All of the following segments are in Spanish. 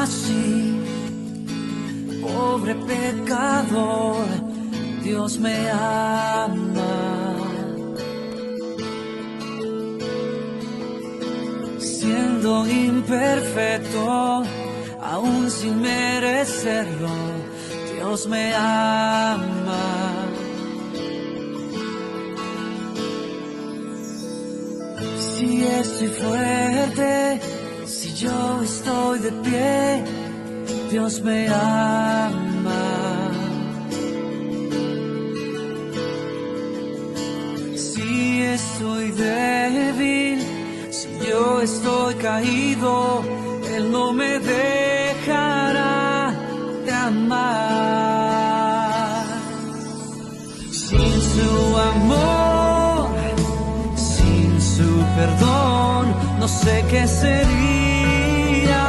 así, pobre pecador, Dios me ama. Siendo imperfecto, aún sin merecerlo, Dios me ama. Si estoy fuerte, si yo estoy de pie, Dios me ama. Si estoy débil, si yo estoy caído, Él no me dejará de amar. Sin su amor, sin su perdón, no sé qué sería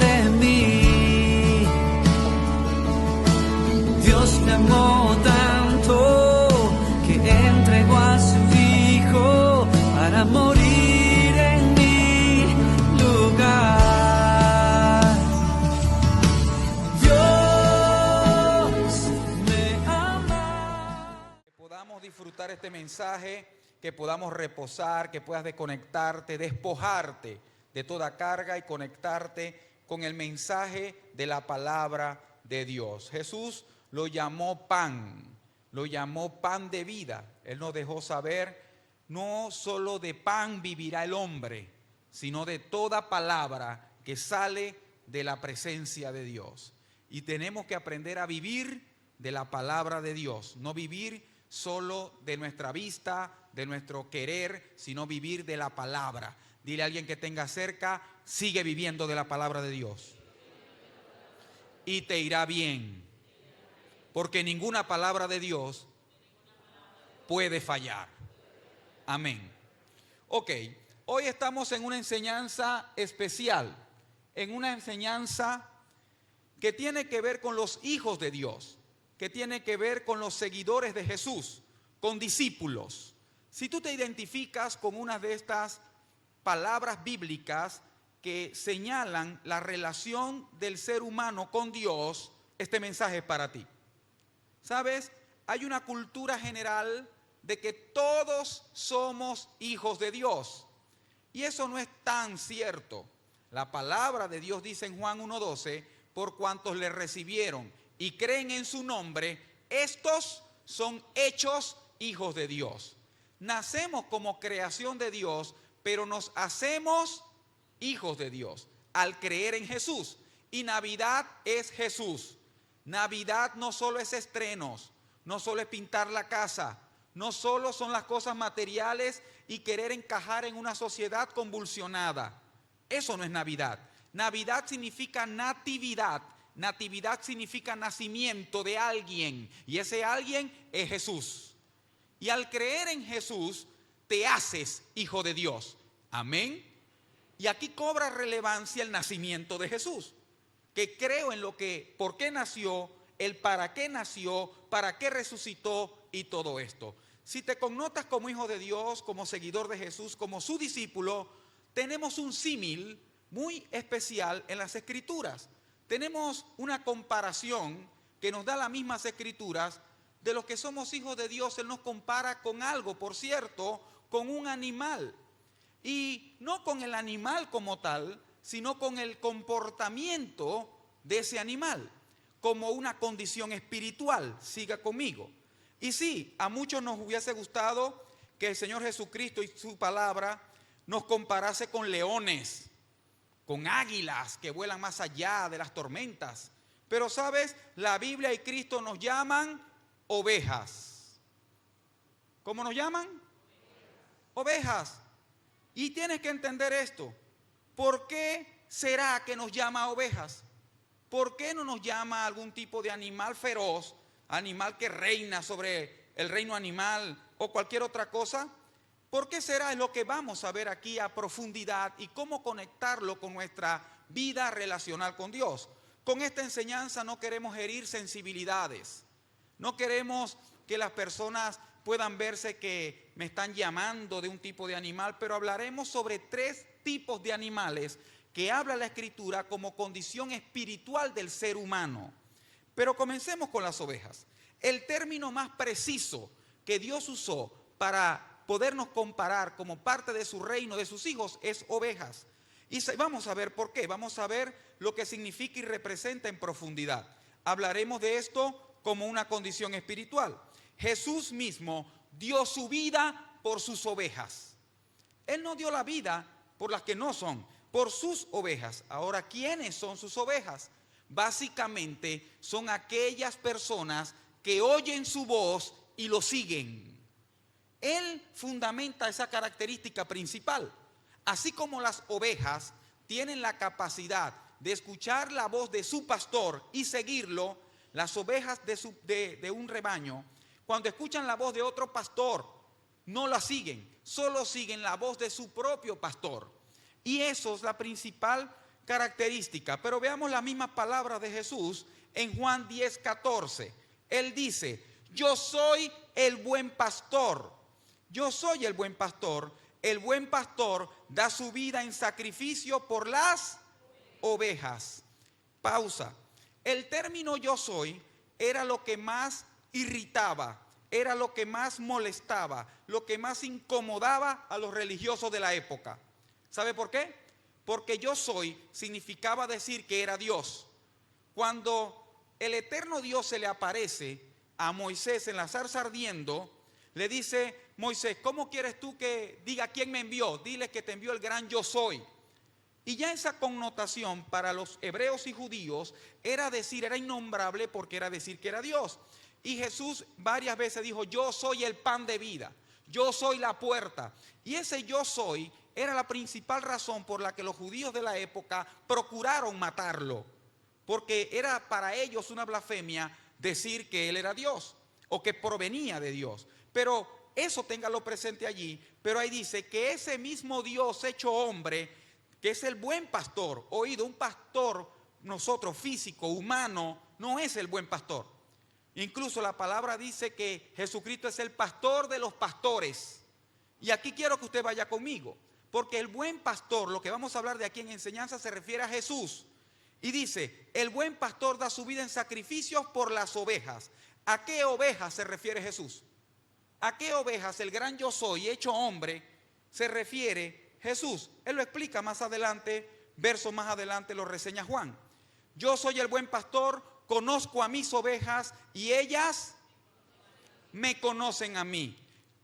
de mí. Dios me amó tanto que entregó a su Hijo para morir en mi lugar. Dios me ama. Que podamos disfrutar este mensaje, que podamos reposar, que puedas desconectarte, despojarte de toda carga y conectarte con el mensaje de la palabra de Dios. Jesús lo llamó pan de vida. Él nos dejó saber, no solo de pan vivirá el hombre, sino de toda palabra que sale de la presencia de Dios. Y tenemos que aprender a vivir de la palabra de Dios, no vivir solo de nuestra vista, de nuestro querer, sino vivir de la palabra. Dile a alguien que tenga cerca, sigue viviendo de la palabra de Dios y te irá bien, porque ninguna palabra de Dios puede fallar. Amén. Ok, hoy estamos en una enseñanza especial, en una enseñanza que tiene que ver con los hijos de Dios, que tiene que ver con los seguidores de Jesús, con discípulos. Si tú te identificas con una de estas palabras bíblicas que señalan la relación del ser humano con Dios, este mensaje es para ti. ¿Sabes? Hay una cultura general de que todos somos hijos de Dios. Y eso no es tan cierto. La palabra de Dios dice en Juan 1:12, por cuantos le recibieron y creen en su nombre, estos son hechos hijos de Dios. Nacemos como creación de Dios, pero nos hacemos hijos de Dios al creer en Jesús. Y Navidad es Jesús. Navidad no solo es estrenos, no solo es pintar la casa, no solo son las cosas materiales y querer encajar en una sociedad convulsionada. Eso no es Navidad. Navidad significa natividad. Natividad significa nacimiento de alguien, y ese alguien es Jesús. Y al creer en Jesús, te haces hijo de Dios. Amén. Y aquí cobra relevancia el nacimiento de Jesús, que creo en lo que, por qué nació, el para qué nació, para qué resucitó y todo esto. Si te connotas como hijo de Dios, como seguidor de Jesús, como su discípulo, tenemos un símil muy especial en las Escrituras. Tenemos una comparación que nos da las mismas Escrituras de los que somos hijos de Dios. Él nos compara con algo, por cierto, con un animal. Y no con el animal como tal, sino con el comportamiento de ese animal, como una condición espiritual. Siga conmigo. Y sí, a muchos nos hubiese gustado que el Señor Jesucristo y su palabra nos comparase con leones, con águilas que vuelan más allá de las tormentas. Pero sabes, la Biblia y Cristo nos llaman ovejas. ¿Cómo nos llaman? Ovejas. Y tienes que entender esto. ¿Por qué será que nos llama ovejas? ¿Por qué no nos llama algún tipo de animal feroz, animal que reina sobre el reino animal o cualquier otra cosa? ¿Por qué será? Es lo que vamos a ver aquí a profundidad y cómo conectarlo con nuestra vida relacional con Dios. Con esta enseñanza no queremos herir sensibilidades. No queremos que las personas puedan verse que me están llamando de un tipo de animal, pero hablaremos sobre 3 tipos de animales que habla la Escritura como condición espiritual del ser humano. Pero comencemos con las ovejas. El término más preciso que Dios usó para podernos comparar como parte de su reino, de sus hijos, es ovejas. Y vamos a ver por qué, vamos a ver lo que significa y representa en profundidad. Hablaremos de esto como una condición espiritual. Jesús mismo dio su vida por sus ovejas. Él no dio la vida por las que no son, por sus ovejas. Ahora, ¿quiénes son sus ovejas? Básicamente son aquellas personas que oyen su voz y lo siguen. Él fundamenta esa característica principal. Así como las ovejas tienen la capacidad de escuchar la voz de su pastor y seguirlo, las ovejas de un rebaño, cuando escuchan la voz de otro pastor, no la siguen, solo siguen la voz de su propio pastor. Y eso es la principal característica. Pero veamos las mismas palabras de Jesús en Juan 10:14. Él dice: yo soy el buen pastor. Yo soy el buen pastor. El buen pastor da su vida en sacrificio por las ovejas. Pausa. El término yo soy era lo que más irritaba, era lo que más molestaba, lo que más incomodaba a los religiosos de la época. ¿Sabe por qué? Porque yo soy significaba decir que era Dios. Cuando el eterno Dios se le aparece a Moisés en la zarza ardiendo, le dice: Moisés, ¿cómo quieres tú que diga quién me envió? Dile que te envió el gran yo soy. Y ya esa connotación para los hebreos y judíos era innombrable, porque era decir que era Dios. Y Jesús varias veces dijo: yo soy el pan de vida, yo soy la puerta. Y ese yo soy era la principal razón por la que los judíos de la época procuraron matarlo, porque era para ellos una blasfemia decir que él era Dios o que provenía de Dios. Pero eso téngalo presente allí. Pero ahí dice que ese mismo Dios hecho hombre, que es el buen pastor, oído, un pastor, nosotros físico, humano, no es el buen pastor. Incluso la palabra dice que Jesucristo es el pastor de los pastores. Y aquí quiero que usted vaya conmigo, porque el buen pastor, lo que vamos a hablar de aquí en enseñanza, se refiere a Jesús. Y dice: el buen pastor da su vida en sacrificios por las ovejas. ¿A qué ovejas se refiere Jesús? ¿A qué ovejas el gran yo soy hecho hombre se refiere Jesús? Él lo explica más adelante, versos más adelante lo reseña Juan. Yo soy el buen pastor, conozco a mis ovejas y ellas me conocen a mí.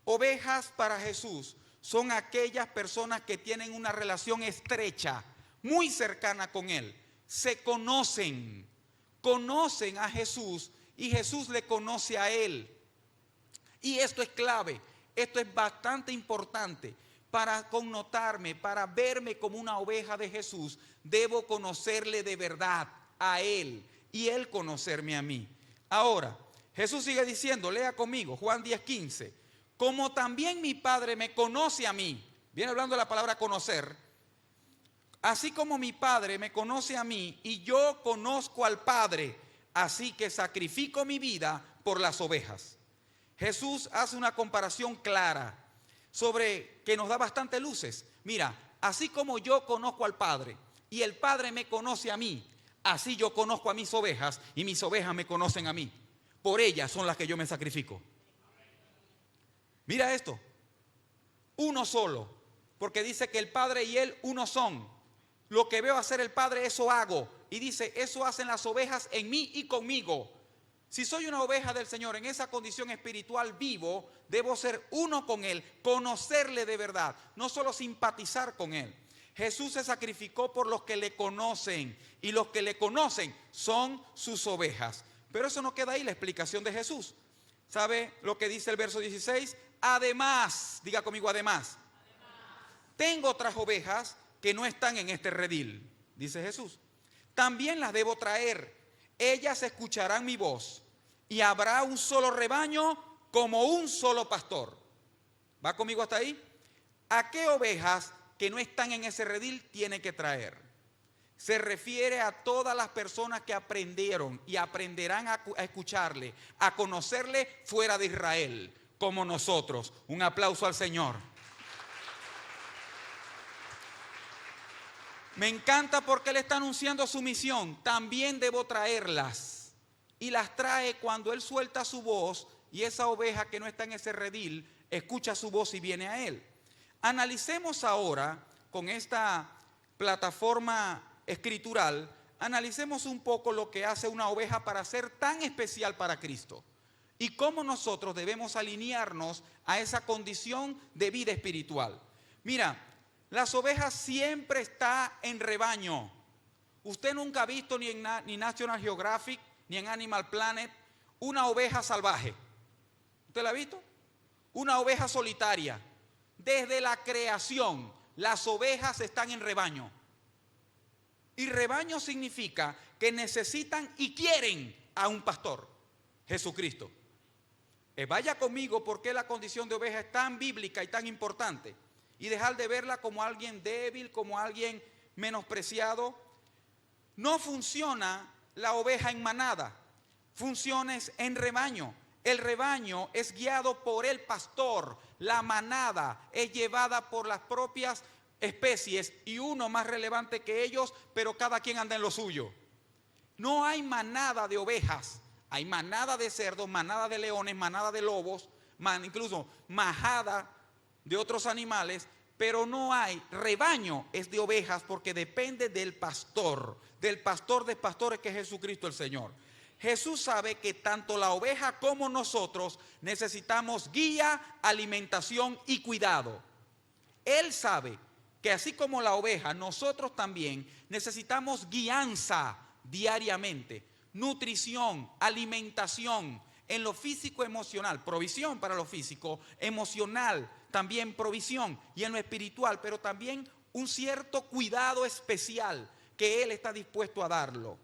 Ovejas para Jesús son aquellas personas que tienen una relación estrecha, muy cercana con Él. Se conocen a Jesús y Jesús le conoce a Él. Y esto es clave, esto es bastante importante. Para connotarme, para verme como una oveja de Jesús, debo conocerle de verdad a Él y Él conocerme a mí. Ahora, Jesús sigue diciendo, lea conmigo, Juan 10:15. Como también mi Padre me conoce a mí, viene hablando de la palabra conocer, así como mi Padre me conoce a mí y yo conozco al Padre, así que sacrifico mi vida por las ovejas. Jesús hace una comparación clara sobre que nos da bastante luces. Mira, así como yo conozco al Padre y el Padre me conoce a mí, así yo conozco a mis ovejas y mis ovejas me conocen a mí. Por ellas son las que yo me sacrifico. Mira esto, uno solo, porque dice que el Padre y Él uno son. Lo que veo hacer el Padre, eso hago. Y dice, eso hacen las ovejas en mí y conmigo. Si soy una oveja del Señor en esa condición espiritual vivo, debo ser uno con Él, conocerle de verdad, no solo simpatizar con Él. Jesús se sacrificó por los que le conocen y los que le conocen son sus ovejas. Pero eso no queda ahí, la explicación de Jesús. ¿Sabe lo que dice el verso 16? Además, diga conmigo, además, tengo otras ovejas que no están en este redil, dice Jesús. También las debo traer. Ellas escucharán mi voz y habrá un solo rebaño como un solo pastor. ¿Va conmigo hasta ahí? ¿A qué ovejas que no están en ese redil tiene que traer? Se refiere a todas las personas que aprendieron y aprenderán a escucharle, a conocerle fuera de Israel, como nosotros. Un aplauso al Señor. Me encanta porque Él está anunciando su misión. También debo traerlas. Y las trae cuando Él suelta su voz y esa oveja que no está en ese redil escucha su voz y viene a Él. Analicemos ahora con esta plataforma escritural, analicemos un poco lo que hace una oveja para ser tan especial para Cristo y cómo nosotros debemos alinearnos a esa condición de vida espiritual. Mira, las ovejas siempre están en rebaño. Usted nunca ha visto ni en National Geographic ni en Animal Planet una oveja salvaje. ¿Usted la ha visto? Una oveja solitaria. Desde la creación, las ovejas están en rebaño. Y rebaño significa que necesitan y quieren a un pastor, Jesucristo. Vaya conmigo porque la condición de oveja es tan bíblica y tan importante. Y dejar de verla como alguien débil, como alguien menospreciado. No funciona la oveja en manada, funciona en rebaño. El rebaño es guiado por el pastor, la manada es llevada por las propias especies y uno más relevante que ellos, pero cada quien anda en lo suyo. No hay manada de ovejas, hay manada de cerdos, manada de leones, manada de lobos, incluso majada de otros animales, pero no hay rebaño, es de ovejas porque depende del pastor de pastores que es Jesucristo el Señor. Jesús sabe que tanto la oveja como nosotros necesitamos guía, alimentación y cuidado. Él sabe que así como la oveja, nosotros también necesitamos guianza diariamente, nutrición, alimentación en lo físico, emocional, provisión para lo físico, emocional, también provisión, y en lo espiritual, pero también un cierto cuidado especial que Él está dispuesto a darlo.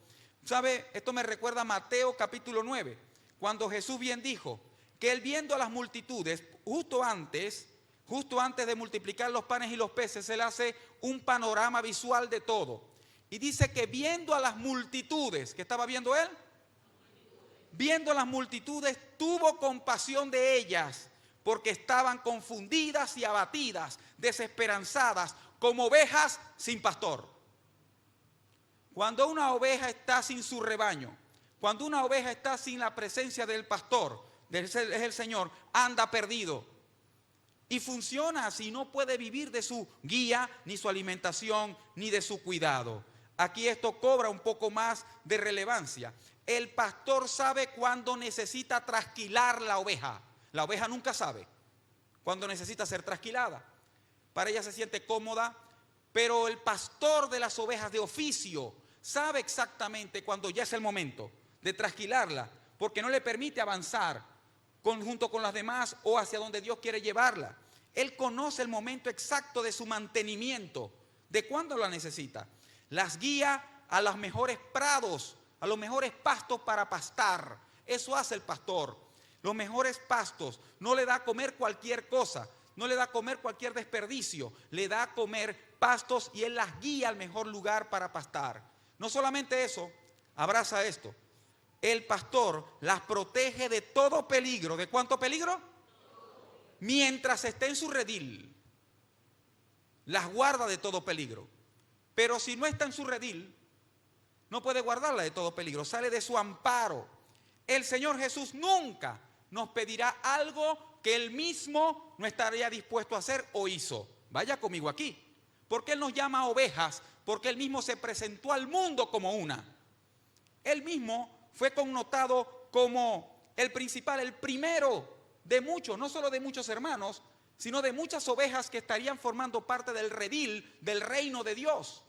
¿Sabe? Esto me recuerda a Mateo capítulo 9, cuando Jesús bien dijo que Él viendo a las multitudes, justo antes de multiplicar los panes y los peces, Él hace un panorama visual de todo. Y dice que viendo a las multitudes, ¿qué estaba viendo Él? Viendo a las multitudes, tuvo compasión de ellas, porque estaban confundidas y abatidas, desesperanzadas, como ovejas sin pastor. Cuando una oveja está sin su rebaño, cuando una oveja está sin la presencia del pastor, es el Señor, anda perdido. Y funciona así, no puede vivir de su guía, ni su alimentación, ni de su cuidado. Aquí esto cobra un poco más de relevancia. El pastor sabe cuándo necesita trasquilar la oveja. La oveja nunca sabe cuándo necesita ser trasquilada. Para ella se siente cómoda, pero el pastor de las ovejas de oficio sabe exactamente cuando ya es el momento de trasquilarla, porque no le permite avanzar junto con las demás o hacia donde Dios quiere llevarla. Él conoce el momento exacto de su mantenimiento, de cuándo la necesita. Las guía a los mejores prados, a los mejores pastos para pastar. Eso hace el pastor. Los mejores pastos. No le da a comer cualquier cosa, no le da a comer cualquier desperdicio, le da a comer pastos y Él las guía al mejor lugar para pastar. No solamente eso, abraza esto. El pastor las protege de todo peligro. ¿De cuánto peligro? Mientras esté en su redil, las guarda de todo peligro. Pero si no está en su redil, no puede guardarla de todo peligro. Sale de su amparo. El Señor Jesús nunca nos pedirá algo que Él mismo no estaría dispuesto a hacer o hizo. Vaya conmigo aquí. Porque Él nos llama ovejas, porque Él mismo se presentó al mundo como una. Él mismo fue connotado como el principal, el primero de muchos, no solo de muchos hermanos, sino de muchas ovejas que estarían formando parte del redil del reino de Dios.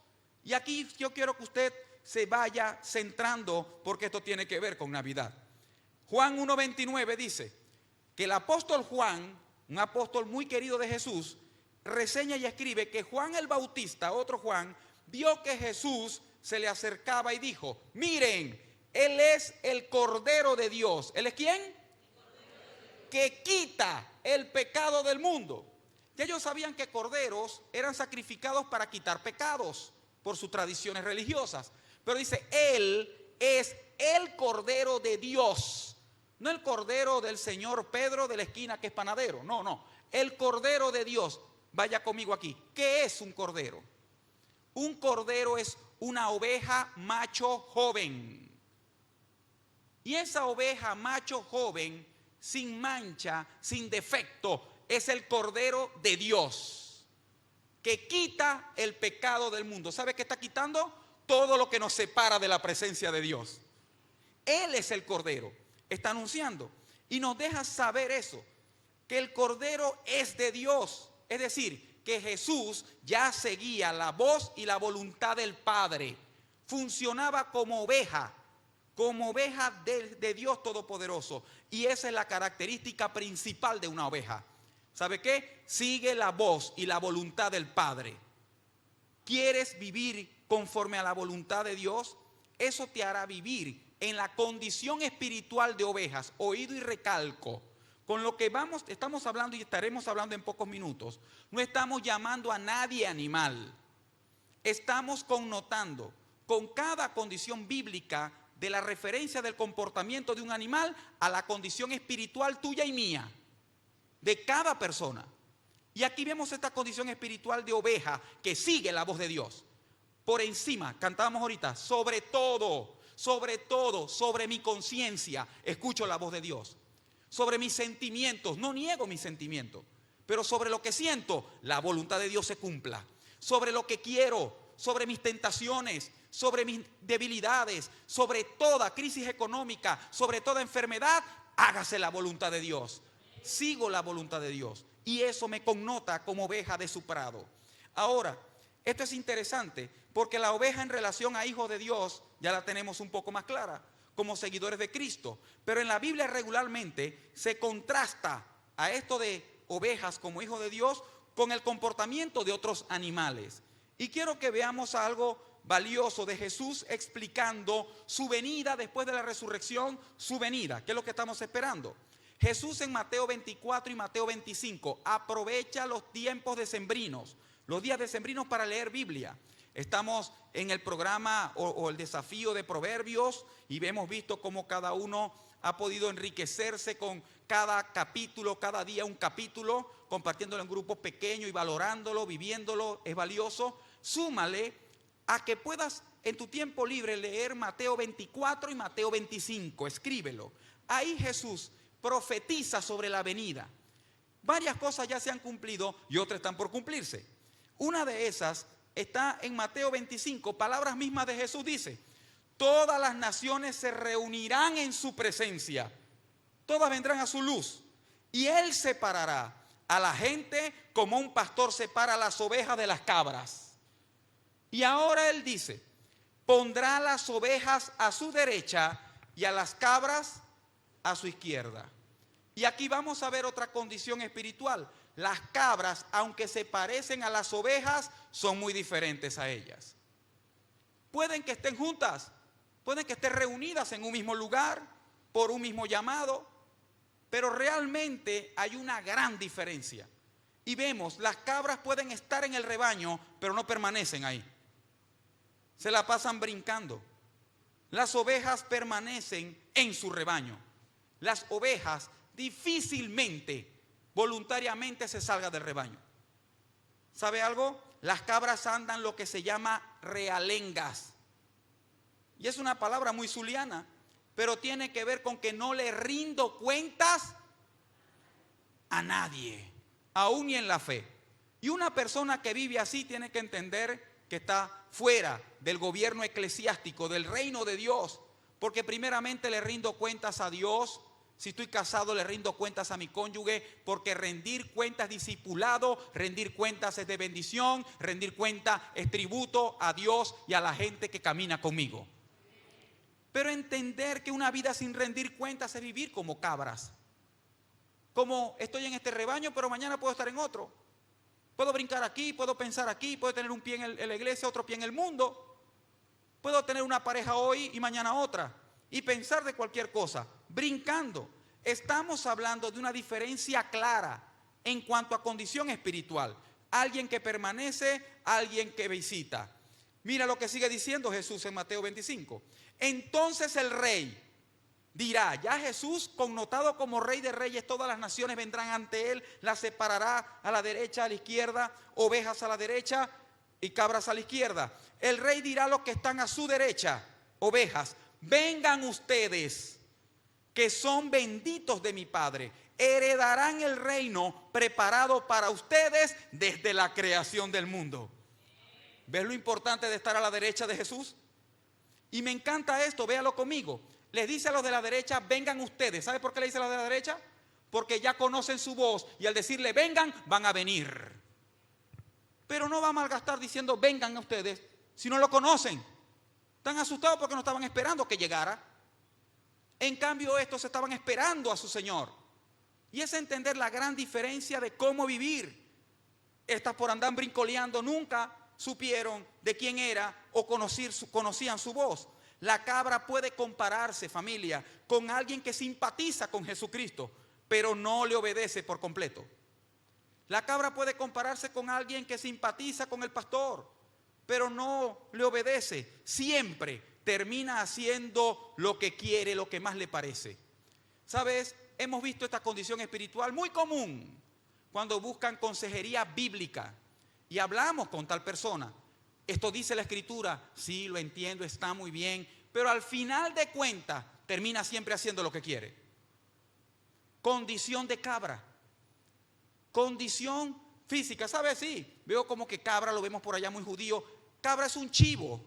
Y aquí yo quiero que usted se vaya centrando porque esto tiene que ver con Navidad. Juan 1:29 dice que el apóstol Juan, un apóstol muy querido de Jesús, reseña y escribe que Juan el Bautista, otro Juan, vio que Jesús se le acercaba y dijo: miren, Él es el Cordero de Dios. ¿Él es quién? Que quita el pecado del mundo. Ya ellos sabían que corderos eran sacrificados para quitar pecados por sus tradiciones religiosas. Pero dice, Él es el Cordero de Dios. No el Cordero del señor Pedro de la esquina que es panadero. No. El Cordero de Dios. Vaya conmigo aquí. ¿Qué es un cordero? Un cordero es una oveja macho joven. Y esa oveja macho joven, sin mancha, sin defecto, es el cordero de Dios, que quita el pecado del mundo. ¿Sabe qué está quitando? Todo lo que nos separa de la presencia de Dios. Él es el cordero. Está anunciando y nos deja saber eso, que el cordero es de Dios. Es decir, que Jesús ya seguía la voz y la voluntad del Padre. Funcionaba como oveja de Dios Todopoderoso. Y esa es la característica principal de una oveja. ¿Sabe qué? Sigue la voz y la voluntad del Padre. ¿Quieres vivir conforme a la voluntad de Dios? Eso te hará vivir en la condición espiritual de ovejas. Oído y recalco. Con lo que estamos hablando y estaremos hablando en pocos minutos, no estamos llamando a nadie animal. Estamos connotando con cada condición bíblica de la referencia del comportamiento de un animal a la condición espiritual tuya y mía, de cada persona. Y aquí vemos esta condición espiritual de oveja que sigue la voz de Dios. Por encima, cantábamos ahorita, sobre todo, sobre mi conciencia, escucho la voz de Dios. Sobre mis sentimientos, no niego mis sentimientos, pero sobre lo que siento, la voluntad de Dios se cumpla. Sobre lo que quiero, sobre mis tentaciones, sobre mis debilidades, sobre toda crisis económica, sobre toda enfermedad, hágase la voluntad de Dios. Sigo la voluntad de Dios y eso me connota como oveja de su prado. Ahora, esto es interesante porque la oveja en relación a hijo de Dios ya la tenemos un poco más clara como seguidores de Cristo, pero en la Biblia regularmente se contrasta a esto de ovejas como hijo de Dios con el comportamiento de otros animales. Y quiero que veamos algo valioso de Jesús explicando su venida después de la resurrección, su venida, que es lo que estamos esperando. Jesús en Mateo 24 y Mateo 25 aprovecha los tiempos decembrinos, los días decembrinos para leer Biblia. Estamos en el programa o el desafío de Proverbios y hemos visto cómo cada uno ha podido enriquecerse con cada capítulo, cada día un capítulo, compartiéndolo en grupos pequeños y valorándolo, viviéndolo, es valioso. Súmale a que puedas en tu tiempo libre leer Mateo 24 y Mateo 25, escríbelo. Ahí Jesús profetiza sobre la venida. Varias cosas ya se han cumplido y otras están por cumplirse. Una de esas está en Mateo 25, palabras mismas de Jesús dice: todas las naciones se reunirán en su presencia, todas vendrán a su luz, y Él separará a la gente como un pastor separa las ovejas de las cabras. Y ahora Él dice: pondrá las ovejas a su derecha y a las cabras a su izquierda. Y aquí vamos a ver otra condición espiritual. Las cabras, aunque se parecen a las ovejas, son muy diferentes a ellas. Pueden que estén juntas, pueden que estén reunidas en un mismo lugar, por un mismo llamado, pero realmente hay una gran diferencia. Y vemos, las cabras pueden estar en el rebaño, pero no permanecen ahí. Se la pasan brincando. Las ovejas permanecen en su rebaño. Las ovejas difícilmente voluntariamente se salga del rebaño. ¿Sabe algo? Las cabras andan lo que se llama realengas. Y es una palabra muy zuliana, pero tiene que ver con que no le rindo cuentas a nadie, aún ni en la fe. Y una persona que vive así tiene que entender que está fuera del gobierno eclesiástico, del reino de Dios, porque primeramente le rindo cuentas a Dios. Si estoy casado, le rindo cuentas a mi cónyuge, porque rendir cuentas es discipulado, rendir cuentas es de bendición, rendir cuentas es tributo a Dios y a la gente que camina conmigo. Pero entender que una vida sin rendir cuentas es vivir como cabras. Como estoy en este rebaño, pero mañana puedo estar en otro. Puedo brincar aquí, puedo pensar aquí, puedo tener un pie en la iglesia, otro pie en el mundo. Puedo tener una pareja hoy y mañana otra. Y pensar de cualquier cosa, brincando. Estamos hablando de una diferencia clara en cuanto a condición espiritual. Alguien que permanece, alguien que visita. Mira lo que sigue diciendo Jesús en Mateo 25. Entonces el rey dirá, ya Jesús, connotado como rey de reyes, todas las naciones vendrán ante él, las separará a la derecha, a la izquierda, ovejas a la derecha, y cabras a la izquierda. El rey dirá a los que están a su derecha, ovejas, vengan ustedes, que son benditos de mi Padre, heredarán el reino preparado para ustedes desde la creación del mundo. ¿Ves lo importante de estar a la derecha de Jesús? Y me encanta esto, véalo conmigo. Les dice a los de la derecha, vengan ustedes. ¿Sabe por qué le dice a los de la derecha? Porque ya conocen su voz y al decirle vengan, van a venir. Pero no va a malgastar diciendo vengan ustedes si no lo conocen. Están asustados porque no estaban esperando que llegara. En cambio estos estaban esperando a su Señor. Y es entender la gran diferencia de cómo vivir. Estas por andar brincoleando nunca supieron de quién era o conocían su voz. La cabra puede compararse, familia, con alguien que simpatiza con Jesucristo, pero no le obedece por completo. La cabra puede compararse con alguien que simpatiza con el pastor, pero no le obedece. Siempre termina haciendo lo que quiere, lo que más le parece. ¿Sabes? Hemos visto esta condición espiritual muy común cuando buscan consejería bíblica y hablamos con tal persona. Esto dice la Escritura, sí, lo entiendo, está muy bien, pero al final de cuentas termina siempre haciendo lo que quiere. Condición de cabra. Condición física, ¿sabes? Sí, veo como que cabra, lo vemos por allá muy judío. Cabra es un chivo,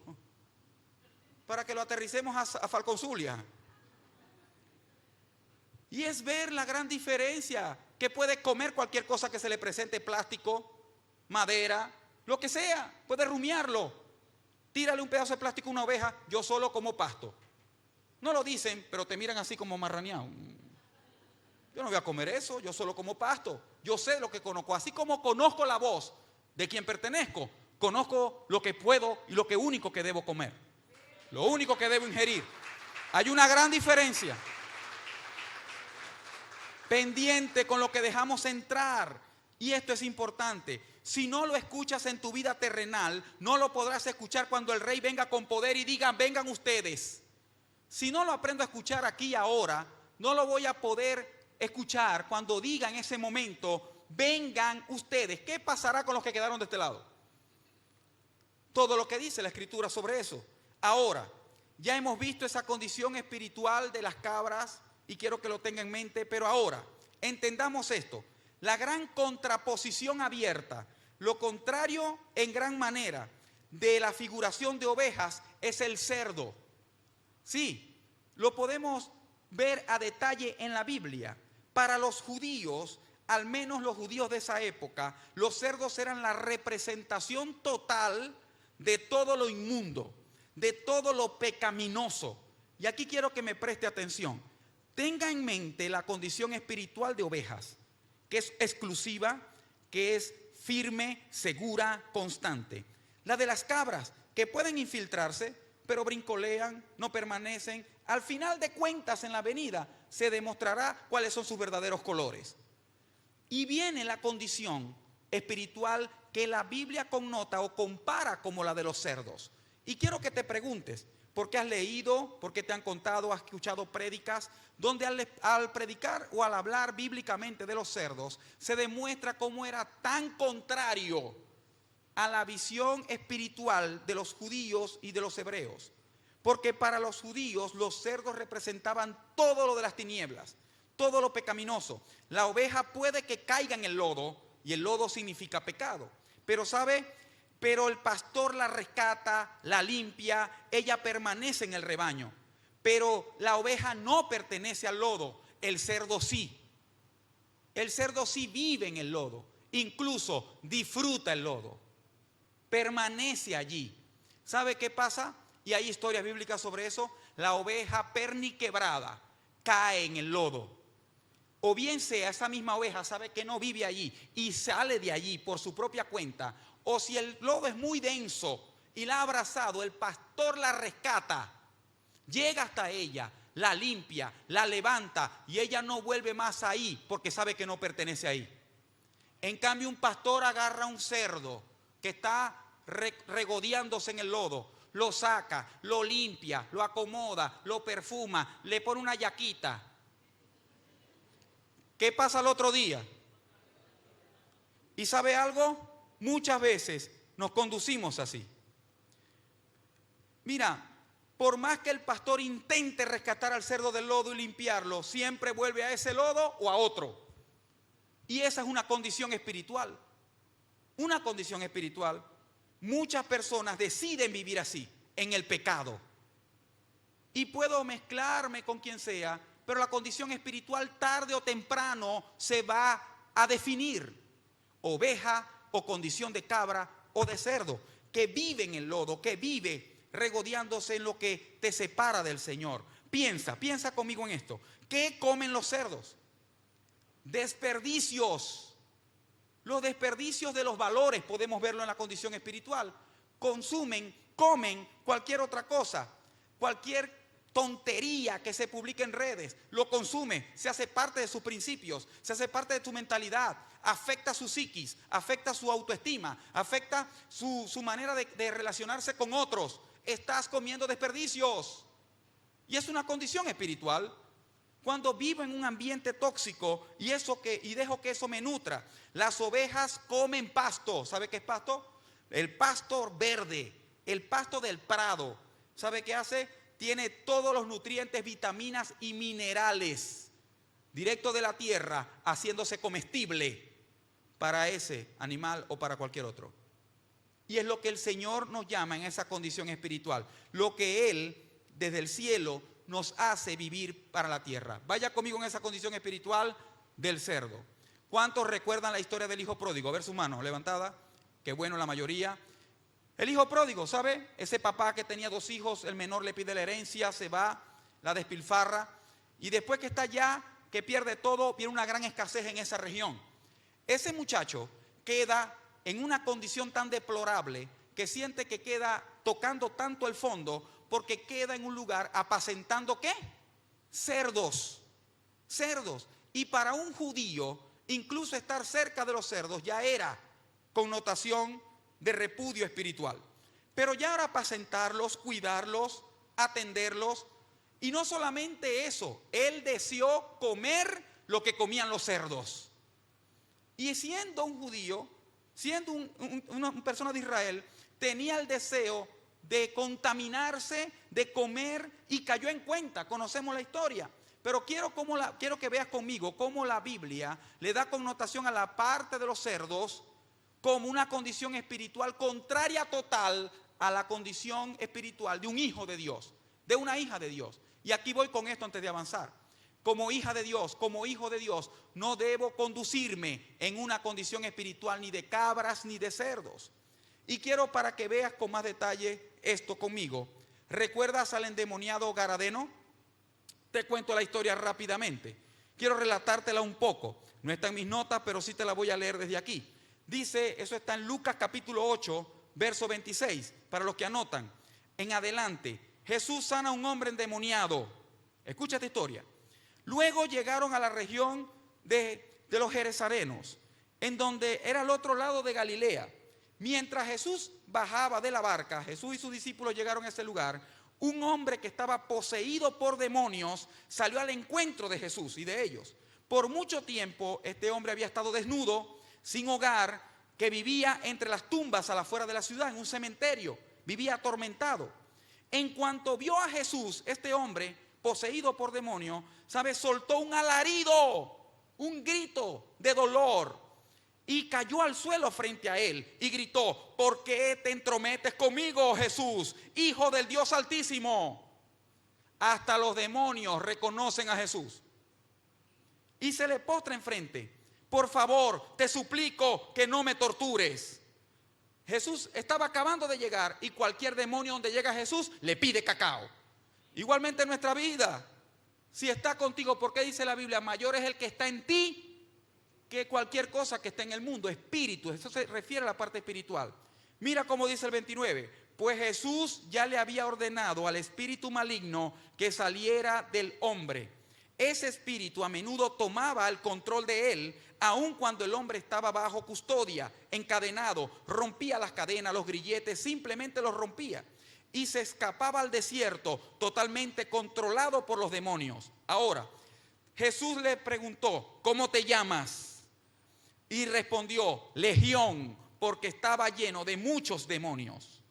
para que lo aterricemos a Falconzulia. Y es ver la gran diferencia, que puede comer cualquier cosa que se le presente, plástico, madera, lo que sea, puede rumiarlo. Tírale un pedazo de plástico a una oveja, yo solo como pasto. No lo dicen, pero te miran así como marraneado. Yo no voy a comer eso, yo solo como pasto. Yo sé lo que conozco, así como conozco la voz de quien pertenezco, conozco lo que puedo y lo que único que debo comer, lo único que debo ingerir. Hay una gran diferencia. Pendiente con lo que dejamos entrar. Y esto es importante. Si no lo escuchas en tu vida terrenal, no lo podrás escuchar cuando el rey venga con poder y diga, vengan ustedes. Si no lo aprendo a escuchar aquí y ahora, no lo voy a poder escuchar cuando diga en ese momento, vengan ustedes. ¿Qué pasará con los que quedaron de este lado? Todo lo que dice la Escritura sobre eso. Ahora, ya hemos visto esa condición espiritual de las cabras y quiero que lo tenga en mente, pero ahora, entendamos esto. La gran contraposición abierta, lo contrario en gran manera de la figuración de ovejas es el cerdo. Sí, lo podemos ver a detalle en la Biblia. Para los judíos, al menos los judíos de esa época, los cerdos eran la representación total de todo lo inmundo, de todo lo pecaminoso. Y aquí quiero que me preste atención. Tenga en mente la condición espiritual de ovejas, que es exclusiva, que es firme, segura, constante. La de las cabras, que pueden infiltrarse, pero brincolean, no permanecen. Al final de cuentas, en la venida, se demostrará cuáles son sus verdaderos colores. Y viene la condición espiritual que la Biblia connota o compara como la de los cerdos. Y quiero que te preguntes, ¿por qué has leído, por qué te han contado, has escuchado prédicas, donde al predicar o al hablar bíblicamente de los cerdos, se demuestra cómo era tan contrario a la visión espiritual de los judíos y de los hebreos? Porque para los judíos los cerdos representaban todo lo de las tinieblas, todo lo pecaminoso. La oveja puede que caiga en el lodo, y el lodo significa pecado. Pero ¿sabe? Pero el pastor la rescata, la limpia, ella permanece en el rebaño. Pero la oveja no pertenece al lodo, el cerdo sí. El cerdo sí vive en el lodo, incluso disfruta el lodo, permanece allí. ¿Sabe qué pasa? Y hay historias bíblicas sobre eso. La oveja perniquebrada cae en el lodo. O bien sea, esa misma oveja sabe que no vive allí y sale de allí por su propia cuenta. O si el lodo es muy denso y la ha abrazado, el pastor la rescata, llega hasta ella, la limpia, la levanta y ella no vuelve más ahí porque sabe que no pertenece ahí. En cambio, un pastor agarra un cerdo que está regodeándose en el lodo, lo saca, lo limpia, lo acomoda, lo perfuma, le pone una yaquita. ¿Qué pasa al otro día? ¿Y sabe algo? Muchas veces nos conducimos así. Mira, por más que el pastor intente rescatar al cerdo del lodo y limpiarlo, siempre vuelve a ese lodo o a otro. Y esa es una condición espiritual. Una condición espiritual. Muchas personas deciden vivir así, en el pecado. Y puedo mezclarme con quien sea, pero la condición espiritual tarde o temprano se va a definir. Oveja o condición de cabra o de cerdo, que vive en el lodo, que vive regodeándose en lo que te separa del Señor. Piensa conmigo en esto. ¿Qué comen los cerdos? Desperdicios. Los desperdicios de los valores, podemos verlo en la condición espiritual. Comen cualquier otra cosa, cualquier tontería que se publique en redes, lo consume, se hace parte de sus principios, se hace parte de tu mentalidad, afecta su psiquis, afecta su autoestima, afecta su manera de relacionarse con otros. Estás comiendo desperdicios. Y es una condición espiritual. Cuando vivo en un ambiente tóxico y dejo que eso me nutra. Las ovejas comen pasto. ¿Sabe qué es pasto? El pasto verde, el pasto del prado. ¿Sabe qué hace? Tiene todos los nutrientes, vitaminas y minerales directo de la tierra, haciéndose comestible para ese animal o para cualquier otro. Y es lo que el Señor nos llama en esa condición espiritual. Lo que Él, desde el cielo, nos hace vivir para la tierra. Vaya conmigo en esa condición espiritual del cerdo. ¿Cuántos recuerdan la historia del hijo pródigo? A ver su mano levantada. Qué bueno, la mayoría. El hijo pródigo, ¿sabe? Ese papá que tenía 2 hijos, el menor le pide la herencia, se va, la despilfarra. Y después que está allá, que pierde todo, viene una gran escasez en esa región. Ese muchacho queda en una condición tan deplorable que siente que queda tocando tanto el fondo porque queda en un lugar apacentando ¿qué? Cerdos. Y para un judío, incluso estar cerca de los cerdos ya era connotación de repudio espiritual. Pero ya era apacentarlos, cuidarlos, atenderlos. Y no solamente eso, él deseó comer lo que comían los cerdos. Y siendo un judío, siendo una persona de Israel, tenía el deseo de contaminarse, de comer, y cayó en cuenta. Conocemos la historia. Pero quiero que veas conmigo cómo la Biblia le da connotación a la parte de los cerdos como una condición espiritual contraria total a la condición espiritual de un hijo de Dios, de una hija de Dios. Y aquí voy con esto antes de avanzar. Como hija de Dios, como hijo de Dios, no debo conducirme en una condición espiritual ni de cabras ni de cerdos. Y quiero para que veas con más detalle esto conmigo. ¿Recuerdas al endemoniado Garadeno? Te cuento la historia rápidamente. Quiero relatártela un poco. No está en mis notas, pero sí te la voy a leer desde aquí. Dice, eso está en Lucas capítulo 8, verso 26, para los que anotan. En adelante, Jesús sana a un hombre endemoniado. Escucha esta historia. Luego llegaron a la región de los Gerasenos, en donde era el otro lado de Galilea. Mientras Jesús bajaba de la barca, Jesús y sus discípulos llegaron a ese lugar. Un hombre que estaba poseído por demonios salió al encuentro de Jesús y de ellos. Por mucho tiempo este hombre había estado desnudo, sin hogar, que vivía entre las tumbas a la afuera de la ciudad, en un cementerio. Vivía atormentado. En cuanto vio a Jesús, este hombre poseído por demonios, ¿sabe? Soltó un alarido, un grito de dolor, y cayó al suelo frente a él y gritó: ¿por qué te entrometes conmigo, Jesús, Hijo del Dios Altísimo? Hasta los demonios reconocen a Jesús y se le postra enfrente. Por favor, te suplico que no me tortures. Jesús estaba acabando de llegar y cualquier demonio donde llega Jesús le pide cacao. Igualmente en nuestra vida, si está contigo, porque dice la Biblia, mayor es el que está en ti que cualquier cosa que esté en el mundo. Espíritu, eso se refiere a la parte espiritual. Mira cómo dice el 29. Pues Jesús ya le había ordenado al espíritu maligno que saliera del hombre. Ese espíritu a menudo tomaba el control de él, aun cuando el hombre estaba bajo custodia, encadenado. Rompía las cadenas, los grilletes, simplemente los rompía. Y se escapaba al desierto, totalmente controlado por los demonios. Ahora, Jesús le preguntó: ¿cómo te llamas? Y respondió: Legión, porque estaba lleno de muchos demonios.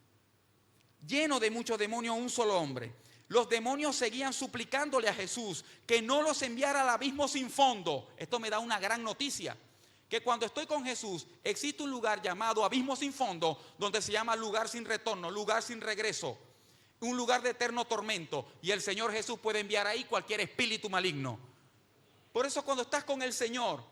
Lleno de muchos demonios un solo hombre. Los demonios seguían suplicándole a Jesús que no los enviara al abismo sin fondo. Esto me da una gran noticia. Que cuando estoy con Jesús existe un lugar llamado abismo sin fondo, donde se llama lugar sin retorno, lugar sin regreso, un lugar de eterno tormento, y el Señor Jesús puede enviar ahí cualquier espíritu maligno. Por eso cuando estás con el Señor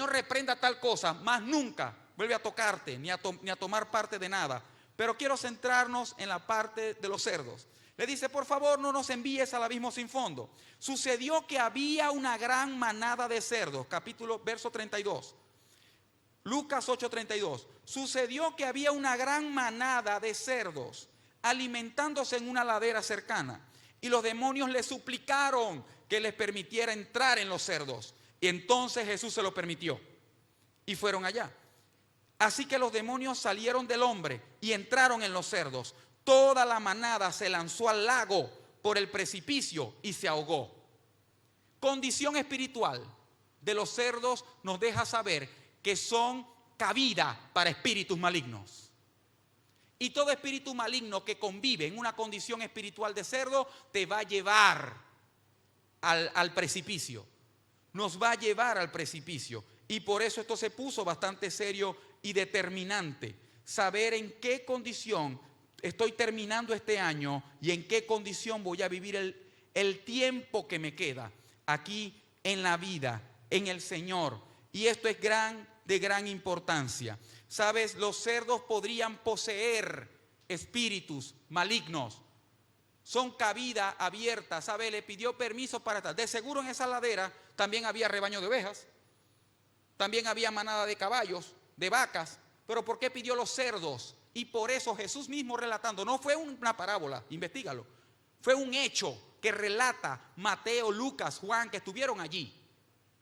reprenda tal cosa, más nunca vuelve a tocarte ni a tomar parte de nada. Pero quiero centrarnos en la parte de los cerdos. Le dice, por favor, no nos envíes al abismo sin fondo. Sucedió que había una gran manada de cerdos. Verso 32. Lucas 8:32. Sucedió que había una gran manada de cerdos alimentándose en una ladera cercana. Y los demonios le suplicaron que les permitiera entrar en los cerdos. Y entonces Jesús se lo permitió. Y fueron allá. Así que los demonios salieron del hombre y entraron en los cerdos. Toda la manada se lanzó al lago por el precipicio y se ahogó. Condición espiritual de los cerdos nos deja saber que son cabida para espíritus malignos. Y todo espíritu maligno que convive en una condición espiritual de cerdo te va a llevar al precipicio. Nos va a llevar al precipicio. Y por eso esto se puso bastante serio y determinante. Saber en qué condición estoy terminando este año y en qué condición voy a vivir el tiempo que me queda aquí en la vida, en el Señor. Y esto es de gran importancia. Sabes, los cerdos podrían poseer espíritus malignos. Son cabida abierta. ¿Sabe? Le pidió permiso para estar. De seguro en esa ladera también había rebaño de ovejas. También había manada de caballos, de vacas. Pero ¿por qué pidió los cerdos? Y por eso Jesús mismo relatando, no fue una parábola, investígalo. Fue un hecho que relata Mateo, Lucas, Juan, que estuvieron allí.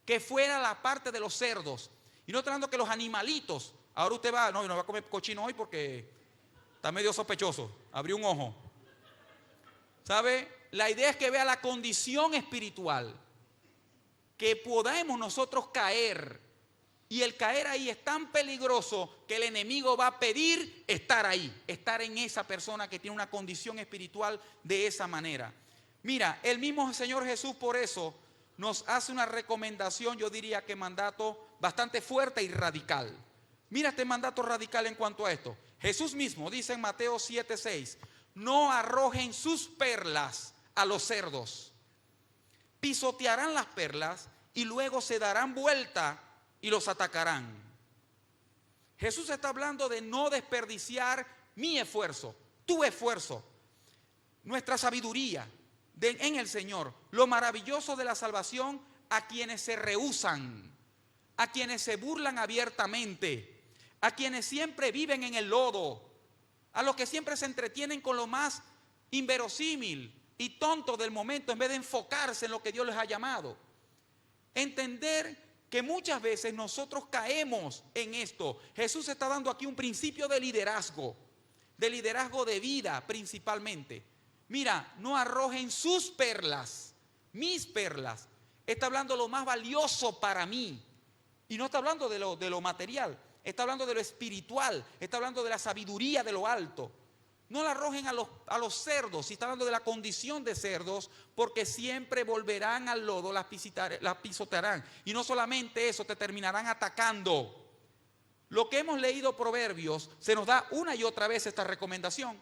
Que fuera la parte de los cerdos. Y no estoy hablando que los animalitos, ahora usted no va a comer cochino hoy porque está medio sospechoso, abrió un ojo. ¿Sabe? La idea es que vea la condición espiritual, que podamos nosotros caer. Y el caer ahí es tan peligroso que el enemigo va a pedir estar ahí, estar en esa persona que tiene una condición espiritual de esa manera. Mira, el mismo Señor Jesús por eso nos hace una recomendación, yo diría que mandato bastante fuerte y radical. Mira este mandato radical en cuanto a esto. Jesús mismo dice en Mateo 7:6, no arrojen sus perlas a los cerdos. Pisotearán las perlas y luego se darán vuelta y los atacarán. Jesús está hablando de no desperdiciar mi esfuerzo, tu esfuerzo, nuestra sabiduría en el Señor. Lo maravilloso de la salvación a quienes se rehúsan, a quienes se burlan abiertamente, a quienes siempre viven en el lodo, a los que siempre se entretienen con lo más inverosímil y tonto del momento en vez de enfocarse en lo que Dios les ha llamado. Entender que muchas veces nosotros caemos en esto. Jesús está dando aquí un principio de liderazgo de vida principalmente. Mira, no arrojen sus perlas, mis perlas. Está hablando de lo más valioso para mí. Y no está hablando de lo material, está hablando de lo espiritual, está hablando de la sabiduría de lo alto. No la arrojen a los cerdos, si está hablando de la condición de cerdos, porque siempre volverán al lodo, las pisotearán. Y no solamente eso, te terminarán atacando. Lo que hemos leído Proverbios, se nos da una y otra vez esta recomendación.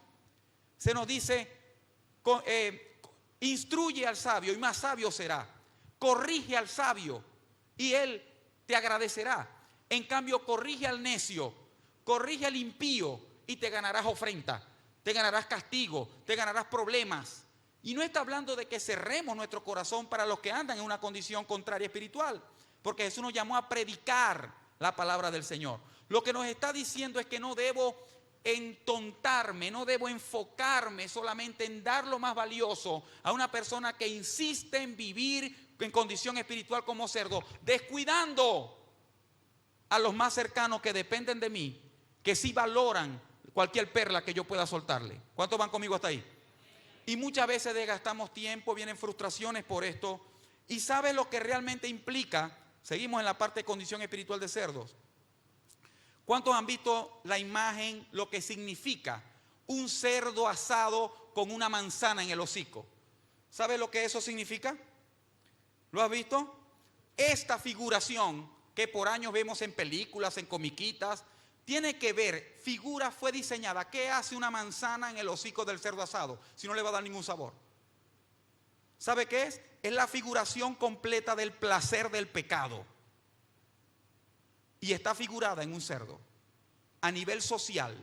Se nos dice, instruye al sabio y más sabio será. Corrige al sabio y él te agradecerá. En cambio, corrige al necio, corrige al impío y te ganarás ofrenda. Te ganarás castigo, te ganarás problemas. Y no está hablando de que cerremos nuestro corazón para los que andan en una condición contraria espiritual, porque Jesús nos llamó a predicar la palabra del Señor. Lo que nos está diciendo es que no debo entontarme, no debo enfocarme solamente en dar lo más valioso a una persona que insiste en vivir en condición espiritual como cerdo, descuidando a los más cercanos que dependen de mí, que sí valoran cualquier perla que yo pueda soltarle. ¿Cuántos van conmigo hasta ahí? Y muchas veces desgastamos tiempo, vienen frustraciones por esto. ¿Y sabes lo que realmente implica? Seguimos en la parte de condición espiritual de cerdos. ¿Cuántos han visto la imagen, lo que significa un cerdo asado con una manzana en el hocico? ¿Sabe lo que eso significa? ¿Lo has visto? Esta figuración que por años vemos en películas, en comiquitas, tiene que ver, figura fue diseñada. ¿Qué hace una manzana en el hocico del cerdo asado si no le va a dar ningún sabor? ¿Sabe qué es? Es la figuración completa del placer del pecado. Y está figurada en un cerdo, a nivel social,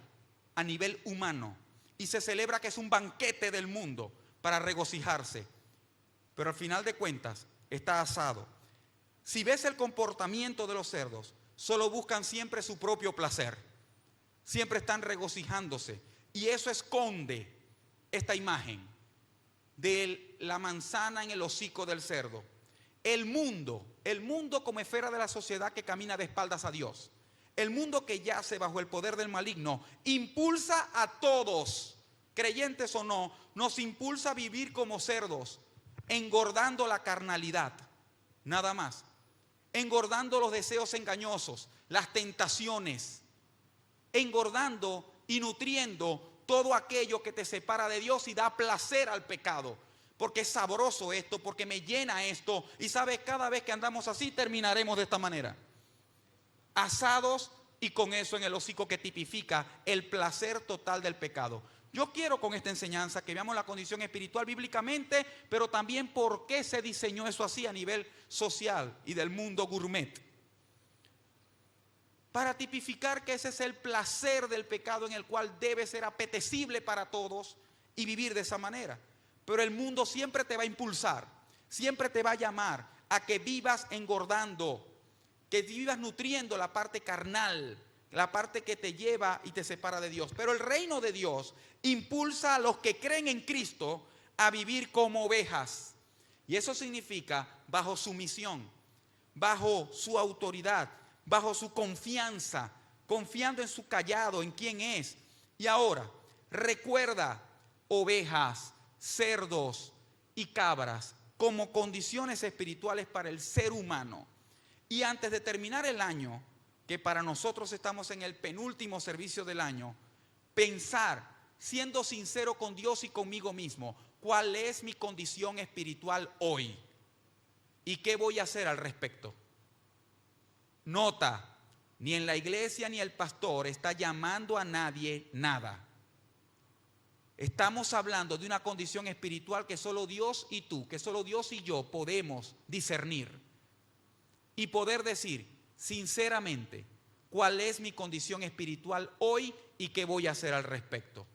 a nivel humano. Y se celebra que es un banquete del mundo para regocijarse. Pero al final de cuentas, está asado. Si ves el comportamiento de los cerdos, solo buscan siempre su propio placer. Siempre están regocijándose. Y eso esconde esta imagen de la manzana en el hocico del cerdo. El mundo como esfera de la sociedad que camina de espaldas a Dios, el mundo que yace bajo el poder del maligno, impulsa a todos, creyentes o no, nos impulsa a vivir como cerdos, engordando la carnalidad, nada más, engordando los deseos engañosos, las tentaciones, engordando y nutriendo todo aquello que te separa de Dios y da placer al pecado. Porque es sabroso esto, porque me llena esto. Y sabes, cada vez que andamos así terminaremos de esta manera. Asados y con eso en el hocico que tipifica el placer total del pecado. Yo quiero con esta enseñanza que veamos la condición espiritual bíblicamente, pero también por qué se diseñó eso así a nivel social y del mundo gourmet. Para tipificar que ese es el placer del pecado en el cual debe ser apetecible para todos y vivir de esa manera. Pero el mundo siempre te va a impulsar, siempre te va a llamar a que vivas engordando, que vivas nutriendo la parte carnal, la parte que te lleva y te separa de Dios. Pero el reino de Dios impulsa a los que creen en Cristo a vivir como ovejas. Y eso significa bajo su misión, bajo su autoridad, bajo su confianza, confiando en su callado, en quién es. Y ahora, recuerda, ovejas, cerdos y cabras como condiciones espirituales para el ser humano. Y antes de terminar el año, que para nosotros estamos en el penúltimo servicio del año, pensar, siendo sincero con Dios y conmigo mismo, ¿cuál es mi condición espiritual hoy? ¿Y qué voy a hacer al respecto? Nota, ni en la iglesia ni el pastor está llamando a nadie nada. Estamos hablando de una condición espiritual que solo Dios y tú, que solo Dios y yo podemos discernir y poder decir sinceramente cuál es mi condición espiritual hoy y qué voy a hacer al respecto.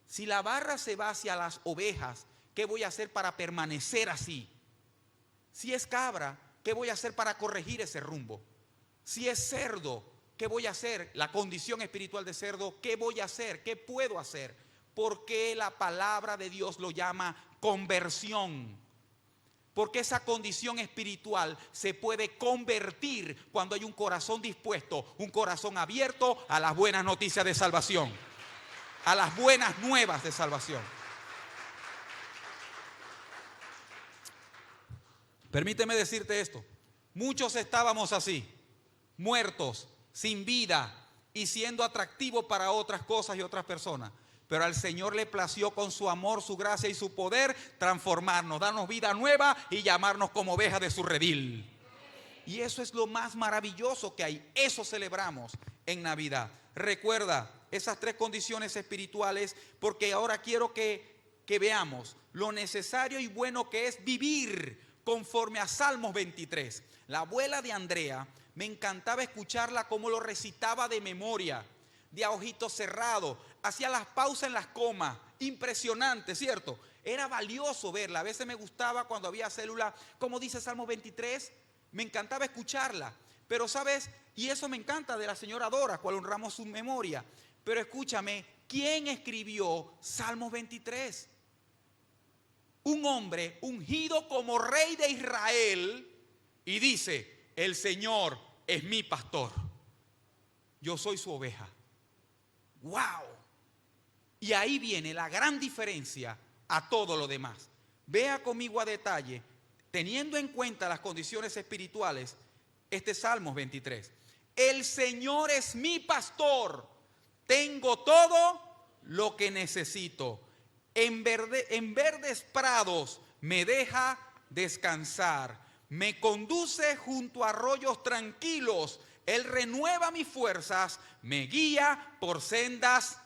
Si la barra se va hacia las ovejas, ¿qué voy a hacer para permanecer así? Si es cabra, ¿qué voy a hacer para corregir ese rumbo? Si es cerdo, ¿qué voy a hacer? La condición espiritual de cerdo, ¿qué voy a hacer? ¿Qué puedo hacer? Porque la palabra de Dios lo llama conversión. Porque esa condición espiritual se puede convertir cuando hay un corazón dispuesto, un corazón abierto a las buenas noticias de salvación, a las buenas nuevas de salvación. Permíteme decirte esto. Muchos estábamos así, muertos, sin vida y siendo atractivos para otras cosas y otras personas. Pero al Señor le plació con su amor, su gracia y su poder transformarnos, darnos vida nueva y llamarnos como ovejas de su redil. Y eso es lo más maravilloso que hay. Eso celebramos en Navidad. Recuerda esas tres condiciones espirituales, porque ahora quiero que veamos lo necesario y bueno que es vivir conforme a Salmos 23. La abuela de Andrea, me encantaba escucharla cómo lo recitaba de memoria, de a ojitos cerrados, hacía las pausas en las comas, impresionante, ¿cierto? Era valioso verla, a veces me gustaba cuando había célula, como dice Salmos 23, me encantaba escucharla, pero ¿sabes? Y eso me encanta de la señora Dora, cual honramos su memoria, pero escúchame, ¿quién escribió Salmos 23? Un hombre ungido como rey de Israel y dice, el Señor es mi pastor, yo soy su oveja. ¡Wow! Y ahí viene la gran diferencia a todo lo demás. Vea conmigo a detalle, teniendo en cuenta las condiciones espirituales, este Salmos 23. El Señor es mi pastor. Tengo todo lo que necesito. En verdes prados me deja descansar. Me conduce junto a arroyos tranquilos. Él renueva mis fuerzas. Me guía por sendas.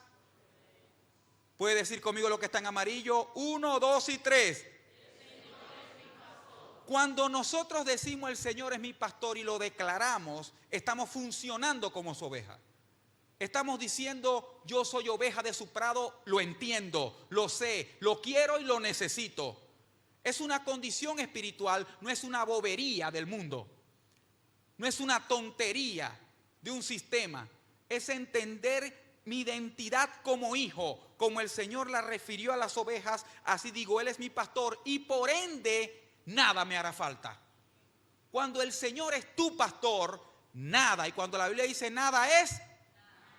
Puede decir conmigo lo que está en amarillo. 1, 2 y 3. Cuando nosotros decimos el Señor es mi pastor y lo declaramos, estamos funcionando como su oveja. Estamos diciendo, yo soy oveja de su prado, lo entiendo, lo sé, lo quiero y lo necesito. Es una condición espiritual, no es una bobería del mundo. No es una tontería de un sistema. Es entender mi identidad como hijo, como el Señor la refirió a las ovejas. Así digo, Él es mi pastor y por ende nada me hará falta. Cuando el Señor es tu pastor, nada. Y cuando la Biblia dice nada es...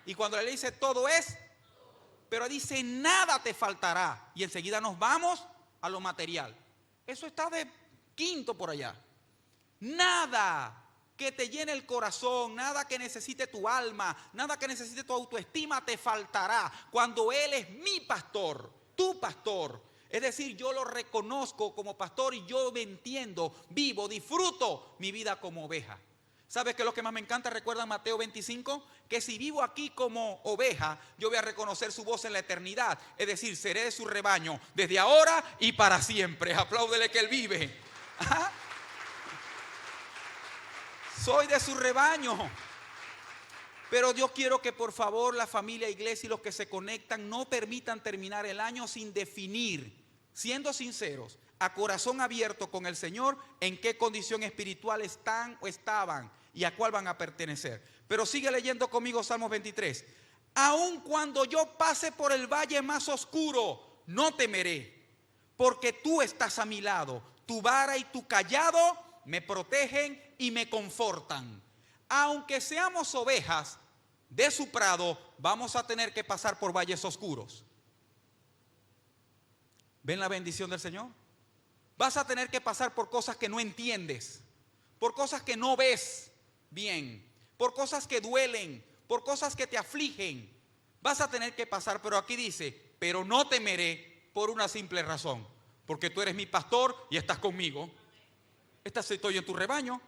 Y cuando le dice todo es, pero dice nada te faltará. Y enseguida nos vamos a lo material. Eso está de quinto por allá. Nada que te llene el corazón, nada que necesite tu alma, nada que necesite tu autoestima te faltará. Cuando Él es mi pastor, tu pastor. Es decir, yo lo reconozco como pastor y yo me entiendo, vivo, disfruto mi vida como oveja. ¿Sabes qué es lo que más me encanta? ¿Recuerdan Mateo 25? Que si vivo aquí como oveja, yo voy a reconocer su voz en la eternidad. Es decir, seré de su rebaño desde ahora y para siempre. Apláudele que Él vive. ¿Ah? Soy de su rebaño. Pero yo quiero que por favor la familia, iglesia y los que se conectan no permitan terminar el año sin definir, siendo sinceros, a corazón abierto con el Señor, en qué condición espiritual están o estaban y a cuál van a pertenecer. Pero sigue leyendo conmigo Salmos 23. Aun cuando yo pase por el valle más oscuro, no temeré, porque tú estás a mi lado. Tu vara y tu cayado me protegen y me confortan. Aunque seamos ovejas de su prado, vamos a tener que pasar por valles oscuros. ¿Ven la bendición del Señor? Vas a tener que pasar por cosas que no entiendes, por cosas que no ves bien, por cosas que duelen, por cosas que te afligen. Vas a tener que pasar, pero aquí dice, pero no temeré por una simple razón, porque tú eres mi pastor y estás conmigo. Estoy en tu rebaño.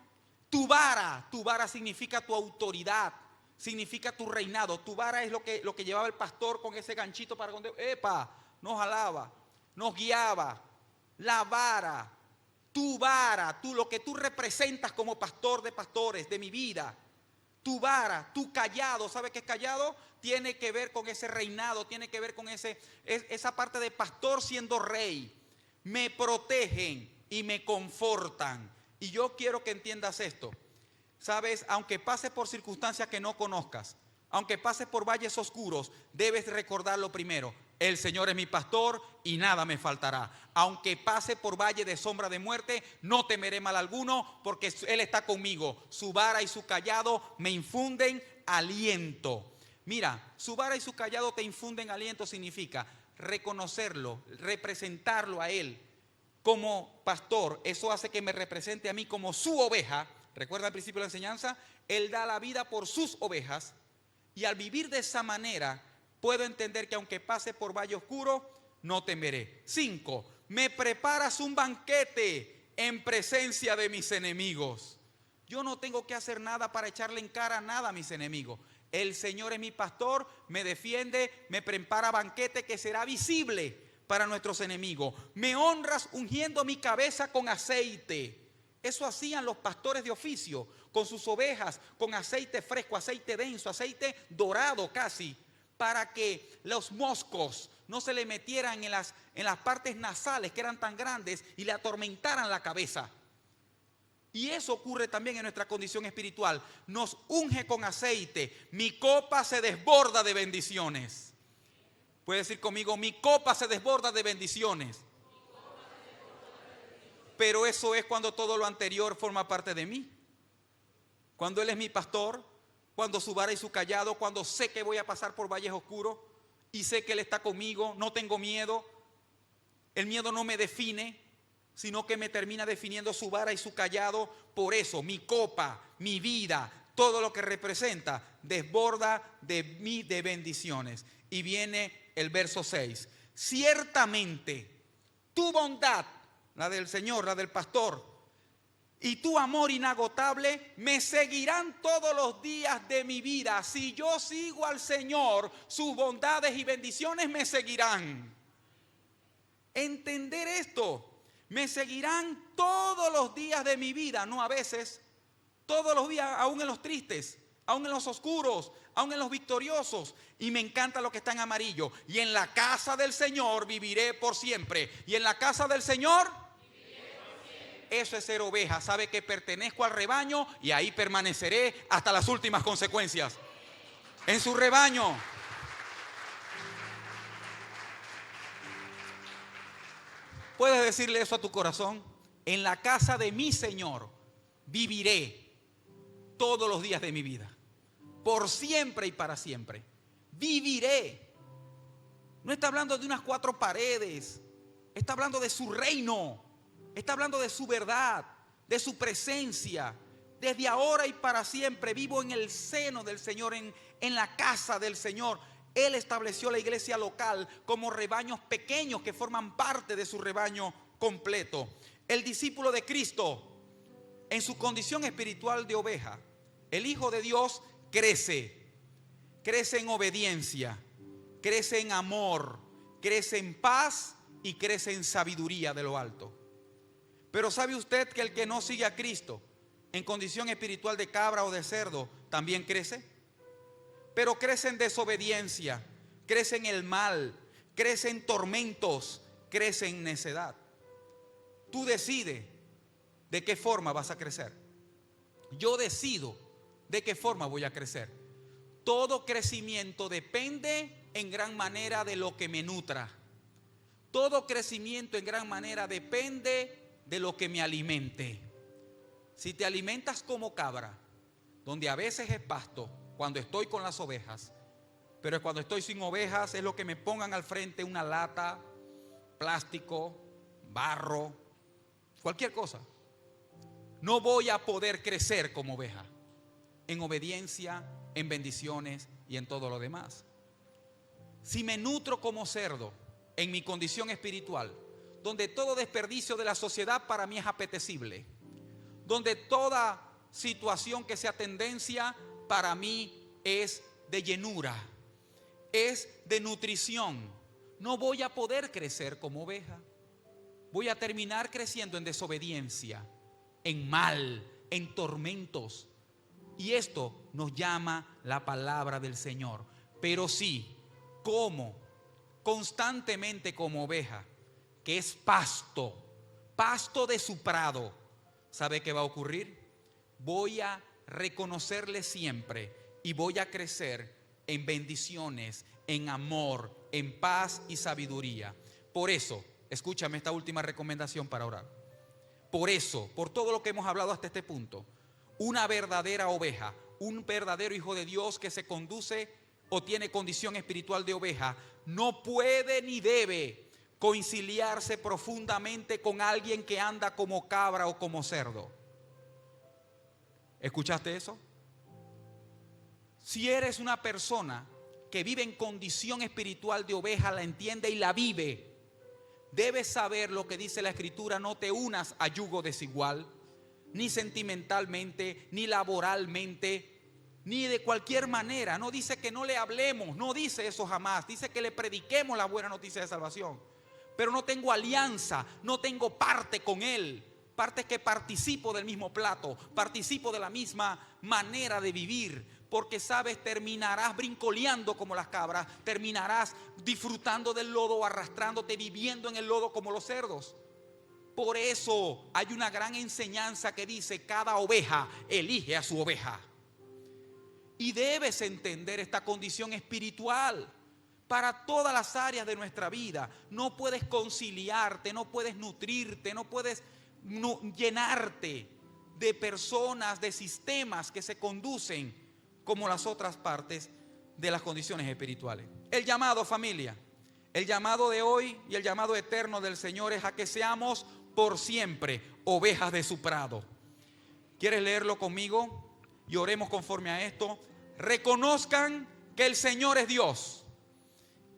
Tu vara significa tu autoridad, significa tu reinado. Tu vara es lo que llevaba el pastor con ese ganchito para donde, nos jalaba, nos guiaba. La vara, tu vara, lo que tú representas como pastor de pastores de mi vida. Tu vara, tu cayado, ¿sabe qué es cayado? Tiene que ver con ese reinado, tiene que ver con esa parte de pastor siendo rey. Me protegen y me confortan. Y yo quiero que entiendas esto. Sabes, aunque pases por circunstancias que no conozcas, aunque pases por valles oscuros, debes recordarlo primero. El Señor es mi pastor y nada me faltará. Aunque pase por valle de sombra de muerte, no temeré mal alguno, porque Él está conmigo. Su vara y su cayado me infunden aliento. Mira, su vara y su cayado te infunden aliento significa reconocerlo, representarlo a Él como pastor. Eso hace que me represente a mí como su oveja. Recuerda al principio de la enseñanza, Él da la vida por sus ovejas. Y al vivir de esa manera, puedo entender que aunque pase por valle oscuro, no temeré. 5. Me preparas un banquete en presencia de mis enemigos. Yo no tengo que hacer nada para echarle en cara nada a mis enemigos. El Señor es mi pastor, me defiende, me prepara banquete que será visible para nuestros enemigos. Me honras ungiendo mi cabeza con aceite. Eso hacían los pastores de oficio con sus ovejas, con aceite fresco, aceite denso, aceite dorado casi, para que los moscos no se le metieran en las partes nasales que eran tan grandes y le atormentaran la cabeza. Y eso ocurre también en nuestra condición espiritual. Nos unge con aceite. Mi copa se desborda de bendiciones. Puede decir conmigo, mi copa se desborda de bendiciones. Pero eso es cuando todo lo anterior forma parte de mí. Cuando Él es mi pastor, cuando su vara y su cayado, cuando sé que voy a pasar por valles oscuros y sé que Él está conmigo, no tengo miedo. El miedo no me define, sino que me termina definiendo su vara y su cayado. Por eso mi copa, mi vida, todo lo que representa, desborda de mí de bendiciones. Y viene el verso 6. Ciertamente, tu bondad, la del Señor, la del pastor, y tu amor inagotable me seguirán todos los días de mi vida. Si yo sigo al Señor, sus bondades y bendiciones me seguirán. Entender esto, me seguirán todos los días de mi vida, no a veces, todos los días, aún en los tristes, aún en los oscuros, aún en los victoriosos. Y me encanta lo que está en amarillo. Y en la casa del Señor viviré por siempre. Y en la casa del Señor viviré por siempre. Eso es ser oveja. Sabe que pertenezco al rebaño y ahí permaneceré hasta las últimas consecuencias. En su rebaño. Puedes decirle eso a tu corazón. En la casa de mi Señor viviré todos los días de mi vida, por siempre y para siempre. Viviré. No está hablando de unas 4 paredes, está hablando de su reino, está hablando de su verdad, de su presencia. Desde ahora y para siempre vivo en el seno del Señor, en la casa del Señor. Él estableció la iglesia local como rebaños pequeños que forman parte de su rebaño completo. El discípulo de Cristo, en su condición espiritual de oveja, el Hijo de Dios crece en obediencia, crece en amor, crece en paz y crece en sabiduría de lo alto. Pero ¿sabe usted que el que no sigue a Cristo en condición espiritual de cabra o de cerdo también crece? Pero crece en desobediencia, crece en el mal, crece en tormentos, crece en necedad. Tú decides de qué forma vas a crecer. Yo decido de qué forma voy a crecer. Todo crecimiento depende en gran manera de lo que me nutra. Todo crecimiento en gran manera depende de lo que me alimente. Si te alimentas como cabra, donde a veces es pasto, cuando estoy con las ovejas, pero cuando estoy sin ovejas es lo que me pongan al frente, una lata, plástico, barro, cualquier cosa. No voy a poder crecer como oveja, en obediencia, en bendiciones y en todo lo demás. Si me nutro como cerdo, en mi condición espiritual, donde todo desperdicio de la sociedad para mí es apetecible, donde toda situación que sea tendencia para mí es de llenura, es de nutrición, no voy a poder crecer como oveja. Voy a terminar creciendo en desobediencia, en mal, en tormentos. Y esto nos llama la palabra del Señor. Pero sí, como constantemente como oveja, que es pasto de su prado, ¿sabe qué va a ocurrir? Voy a reconocerle siempre y voy a crecer en bendiciones, en amor, en paz y sabiduría. Por eso, escúchame esta última recomendación para orar. Por eso, por todo lo que hemos hablado hasta este punto, una verdadera oveja, un verdadero hijo de Dios que se conduce o tiene condición espiritual de oveja, no puede ni debe conciliarse profundamente con alguien que anda como cabra o como cerdo. ¿Escuchaste eso? Si eres una persona que vive en condición espiritual de oveja, la entiende y la vive, debes saber lo que dice la Escritura: no te unas a yugo desigual, ni sentimentalmente, ni laboralmente, ni de cualquier manera. No dice que no le hablemos, no dice eso jamás. Dice que le prediquemos la buena noticia de salvación. Pero no tengo alianza, no tengo parte con Él. Parte es que participo del mismo plato, participo de la misma manera de vivir. Porque sabes, terminarás brincoleando como las cabras, terminarás disfrutando del lodo, arrastrándote, viviendo en el lodo como los cerdos. Por eso hay una gran enseñanza que dice: cada oveja elige a su oveja. Y debes entender esta condición espiritual para todas las áreas de nuestra vida. No puedes conciliarte, no puedes nutrirte, no puedes llenarte de personas, de sistemas que se conducen como las otras partes de las condiciones espirituales. El llamado, familia, el llamado de hoy y el llamado eterno del Señor es a que seamos por siempre ovejas de su prado. ¿Quieres leerlo conmigo? y oremos conforme a esto. Reconozcan que el Señor es Dios.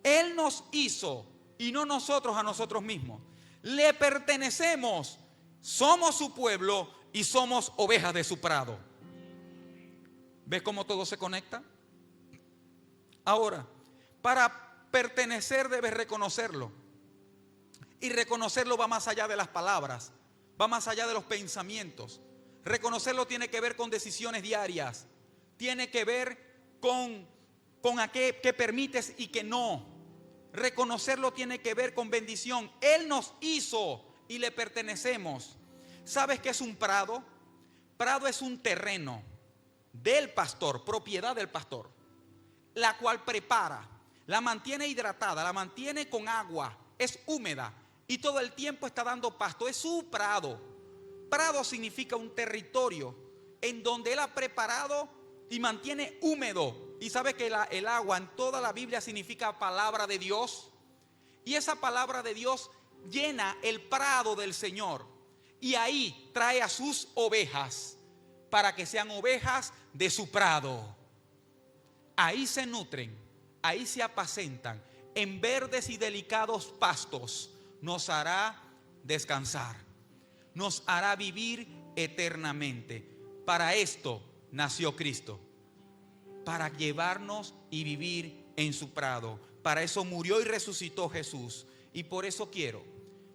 Él nos hizo y no nosotros a nosotros mismos. Le pertenecemos, somos su pueblo y somos ovejas de su prado. ¿Ves cómo todo se conecta? Ahora, para pertenecer debes reconocerlo. Y reconocerlo va más allá de las palabras, va más allá de los pensamientos. Reconocerlo tiene que ver con decisiones diarias, tiene que ver con a qué permites y qué no. Reconocerlo tiene que ver con bendición. Él nos hizo y le pertenecemos. ¿Sabes qué es un prado? Prado es un terreno del pastor, propiedad del pastor, la cual prepara, la mantiene hidratada, la mantiene con agua, es húmeda y todo el tiempo está dando pasto. Es su prado. Prado significa un territorio en donde él ha preparado y mantiene húmedo. Y sabe que el agua en toda la Biblia significa palabra de Dios. Y esa palabra de Dios llena el prado del Señor. Y ahí trae a sus ovejas para que sean ovejas de su prado. Ahí se nutren, ahí se apacentan. En verdes y delicados pastos nos hará descansar. Nos hará vivir eternamente. Para esto nació Cristo, para llevarnos y vivir en su prado. Para eso murió y resucitó Jesús. Y por eso quiero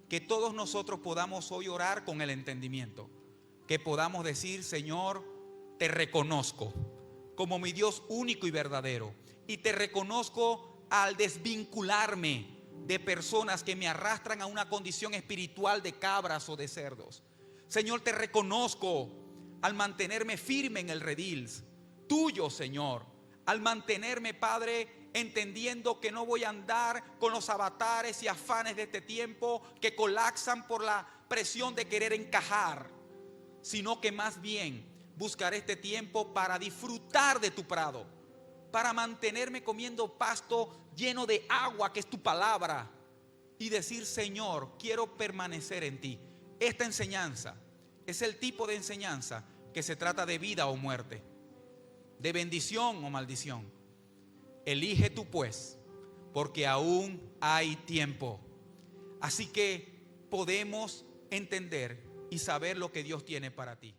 que todos nosotros podamos hoy orar con el entendimiento. Que podamos decir: Señor, te reconozco como mi Dios único y verdadero. Y te reconozco al desvincularme de personas que me arrastran a una condición espiritual de cabras o de cerdos. Señor, te reconozco al mantenerme firme en el redil tuyo, Señor. Al mantenerme, Padre, entendiendo que no voy a andar con los avatares y afanes de este tiempo que colapsan por la presión de querer encajar, sino que más bien buscaré este tiempo para disfrutar de tu prado, para mantenerme comiendo pasto lleno de agua, que es tu palabra, y decir: Señor, quiero permanecer en ti. Esta enseñanza es el tipo de enseñanza que se trata de vida o muerte, de bendición o maldición. Elige tú pues, porque aún hay tiempo. Así que podemos entender y saber lo que Dios tiene para ti.